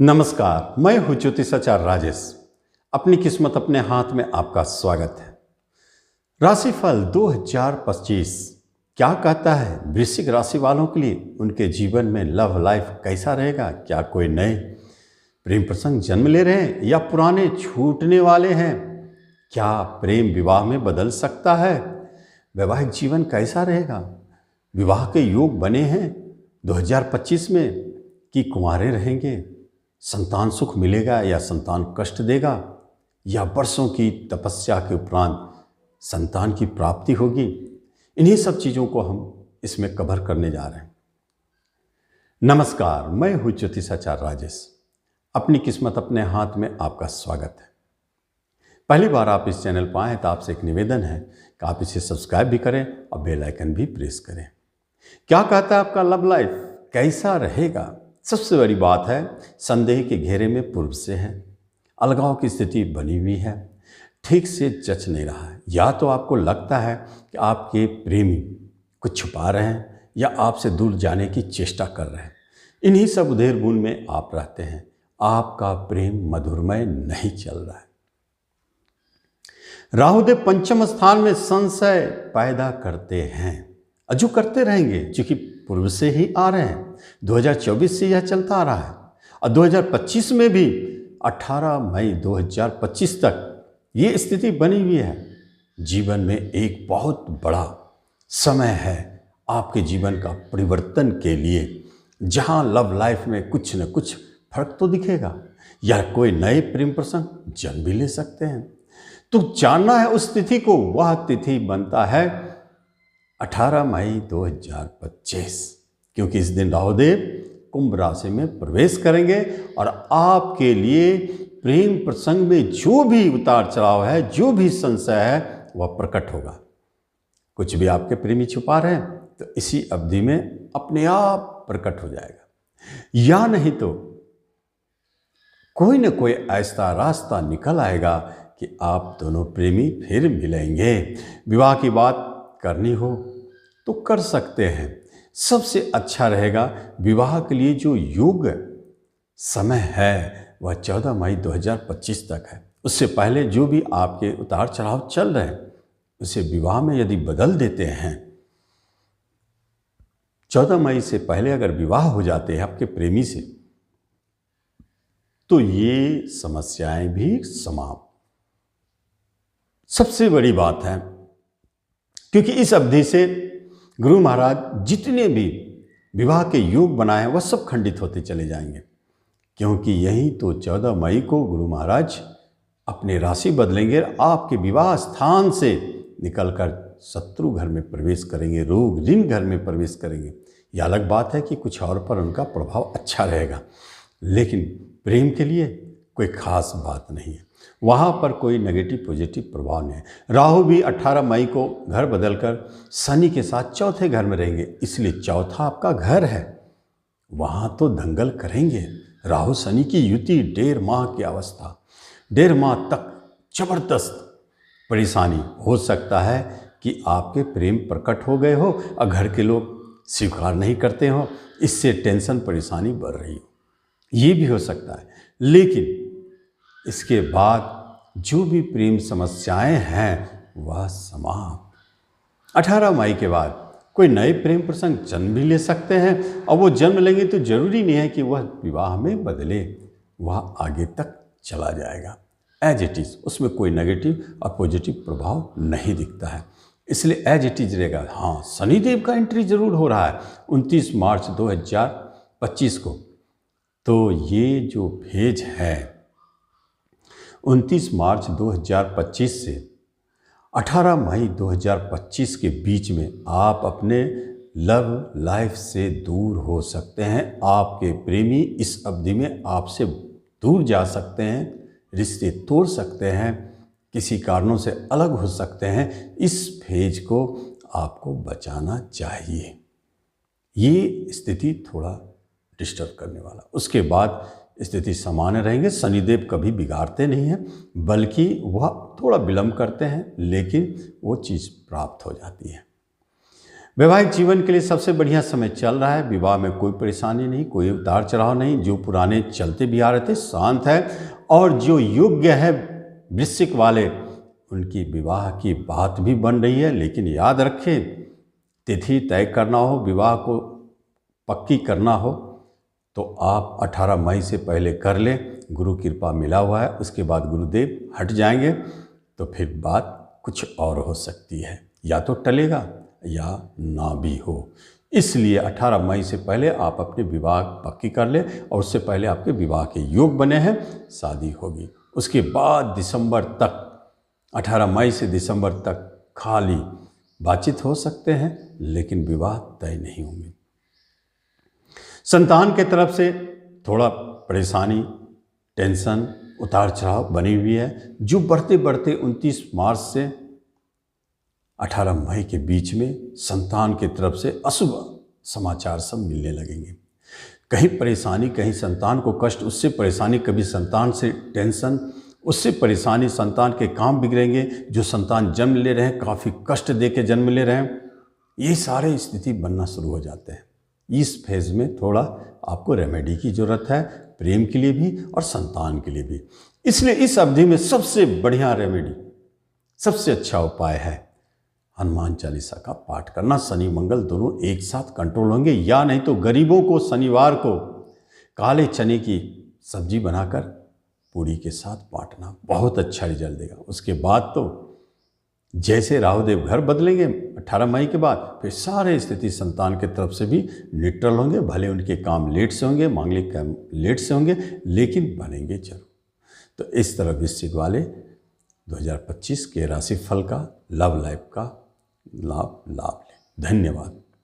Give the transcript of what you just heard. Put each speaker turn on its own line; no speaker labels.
नमस्कार, मैं हूँ ज्योतिषाचार्य राजेश। अपनी किस्मत अपने हाथ में आपका स्वागत है। राशिफल 2025 क्या कहता है वृश्चिक राशि वालों के लिए? उनके जीवन में लव लाइफ कैसा रहेगा? क्या कोई नए प्रेम प्रसंग जन्म ले रहे हैं या पुराने छूटने वाले हैं? क्या प्रेम विवाह में बदल सकता है? वैवाहिक जीवन कैसा रहेगा? विवाह के योग बने हैं 2025 में कि कुंवारे रहेंगे? संतान सुख मिलेगा या संतान कष्ट देगा? या वर्षों की तपस्या के उपरांत संतान की प्राप्ति होगी? इन्हीं सब चीज़ों को हम इसमें कवर करने जा रहे हैं। नमस्कार, मैं हूँ ज्योतिषाचार्य राजेश। अपनी किस्मत अपने हाथ में आपका स्वागत है। पहली बार आप इस चैनल पर आए तो आपसे एक निवेदन है कि आप इसे सब्सक्राइब भी करें और बेल आइकन भी प्रेस करें। क्या कहता है आपका लव लाइफ कैसा रहेगा? सबसे बड़ी बात है, संदेह के घेरे में पूर्व से है, अलगाव की स्थिति बनी हुई है, ठीक से जच नहीं रहा है। या तो आपको लगता है कि आपके प्रेमी कुछ छुपा रहे हैं या आपसे दूर जाने की चेष्टा कर रहे हैं। इन्हीं सब उधेड़-बुन में आप रहते हैं। आपका प्रेम मधुरमय नहीं चल रहा है। राहुदेव पंचम स्थान में संशय पैदा करते हैं, जो करते रहेंगे, क्योंकि पूर्व से ही आ रहे हैं। 2024 से यह चलता आ रहा है और 2025 में भी 18 मई 2025 तक ये स्थिति बनी हुई है। जीवन में एक बहुत बड़ा समय है आपके जीवन का परिवर्तन के लिए, जहां लव लाइफ में कुछ न कुछ फर्क तो दिखेगा या कोई नए प्रेम प्रसंग जन्म भी ले सकते हैं। तो जानना है उस तिथि को। वह तिथि बनता है 18 मई 2025, क्योंकि इस दिन राहुदेव कुंभ राशि में प्रवेश करेंगे और आपके लिए प्रेम प्रसंग में जो भी उतार चढ़ाव है, जो भी संशय है, वह प्रकट होगा। कुछ भी आपके प्रेमी छुपा रहे हैं तो इसी अवधि में अपने आप प्रकट हो जाएगा, या नहीं तो कोई न कोई ऐसा रास्ता निकल आएगा कि आप दोनों प्रेमी फिर मिलेंगे। विवाह की बात करनी हो तो कर सकते हैं। सबसे अच्छा रहेगा विवाह के लिए जो योग समय है वह 14 मई 2025 तक है। उससे पहले जो भी आपके उतार चढ़ाव चल रहे हैं उसे विवाह में यदि बदल देते हैं, 14 मई से पहले अगर विवाह हो जाते हैं आपके प्रेमी से, तो ये समस्याएं भी समाप्त। सबसे बड़ी बात है, क्योंकि इस अवधि से गुरु महाराज जितने भी विवाह के योग बनाए हैं वह सब खंडित होते चले जाएंगे, क्योंकि यही तो 14 मई को गुरु महाराज अपने राशि बदलेंगे, आपके विवाह स्थान से निकलकर शत्रु घर में प्रवेश करेंगे, रोग ऋण घर में प्रवेश करेंगे। यह अलग बात है कि कुछ और पर उनका प्रभाव अच्छा रहेगा, लेकिन प्रेम के लिए कोई खास बात नहीं है। वहाँ पर कोई नेगेटिव पॉजिटिव प्रभाव नहीं है। राहु भी 18 मई को घर बदलकर शनि के साथ चौथे घर में रहेंगे, इसलिए चौथा आपका घर है, वहाँ तो दंगल करेंगे। राहु शनि की युति 1.5 माह की अवस्था, 1.5 माह तक जबरदस्त परेशानी हो सकता है कि आपके प्रेम प्रकट हो गए हो और घर के लोग स्वीकार नहीं करते हो, इससे टेंशन परेशानी बढ़ रही हो, ये भी हो सकता है। लेकिन इसके बाद जो भी प्रेम समस्याएं हैं वह समाप्त। 18 मई के बाद कोई नए प्रेम प्रसंग जन्म भी ले सकते हैं, और वो जन्म लेंगे तो जरूरी नहीं है कि वह विवाह में बदले, वह आगे तक चला जाएगा एज इट इज़। उसमें कोई नेगेटिव और पॉजिटिव प्रभाव नहीं दिखता है, इसलिए एज इट इज रहेगा। हाँ, शनिदेव का एंट्री जरूर हो रहा है 29 मार्च 2025 को। तो ये जो फेज है 29 मार्च 2025 से 18 मई 2025 के बीच में आप अपने लव लाइफ से दूर हो सकते हैं। आपके प्रेमी इस अवधि में आपसे दूर जा सकते हैं, रिश्ते तोड़ सकते हैं, किसी कारणों से अलग हो सकते हैं। इस फेज को आपको बचाना चाहिए। ये स्थिति थोड़ा डिस्टर्ब करने वाला, उसके बाद स्थिति सामान्य रहेंगे। शनिदेव कभी बिगाड़ते नहीं हैं, बल्कि वह थोड़ा विलंब करते हैं, लेकिन वो चीज़ प्राप्त हो जाती है। वैवाहिक जीवन के लिए सबसे बढ़िया समय चल रहा है। विवाह में कोई परेशानी नहीं, कोई उतार चढ़ाव नहीं। जो पुराने चलते भी आ रहे थे शांत है, और जो योग्य है वृश्चिक वाले, उनकी विवाह की बात भी बन रही है। लेकिन याद रखें, तिथि तय करना हो, विवाह को पक्की करना हो, तो आप 18 मई से पहले कर लें। गुरु कृपा मिला हुआ है, उसके बाद गुरुदेव हट जाएंगे तो फिर बात कुछ और हो सकती है, या तो टलेगा या ना भी हो। इसलिए 18 मई से पहले आप अपने विवाह पक्की कर लें, और उससे पहले आपके विवाह के योग बने हैं, शादी होगी। उसके बाद दिसंबर तक, 18 मई से दिसंबर तक खाली बातचीत हो सकते हैं, लेकिन विवाह तय नहीं होंगे। संतान के तरफ से थोड़ा परेशानी, टेंशन, उतार चढ़ाव बनी हुई है, जो बढ़ते बढ़ते 29 मार्च से 18 मई के बीच में संतान की तरफ से अशुभ समाचार सब मिलने लगेंगे। कहीं परेशानी, कहीं संतान को कष्ट, उससे परेशानी, कभी संतान से टेंशन, उससे परेशानी, संतान के काम बिगड़ेंगे। जो संतान जन्म ले रहे हैं, काफ़ी कष्ट दे के जन्म ले रहे हैं, ये सारे स्थिति बनना शुरू हो जाते हैं। इस फेज़ में थोड़ा आपको रेमेडी की ज़रूरत है, प्रेम के लिए भी और संतान के लिए भी। इसलिए इस अवधि में सबसे बढ़िया रेमेडी, सबसे अच्छा उपाय है हनुमान चालीसा का पाठ करना। शनि मंगल दोनों एक साथ कंट्रोल होंगे, या नहीं तो गरीबों को शनिवार को काले चने की सब्जी बनाकर पूरी के साथ बांटना, बहुत अच्छा रिजल्ट देगा। उसके बाद तो जैसे राहुदेव घर बदलेंगे 18 मई के बाद, फिर सारे स्थिति संतान के तरफ से भी न्यूट्रल होंगे। भले उनके काम लेट से होंगे, मांगलिक काम लेट से होंगे, लेकिन बनेंगे जरूर। तो इस तरह वृश्चिक वाले 2025 के राशिफल का, लव लाइफ का लाभ लें। धन्यवाद।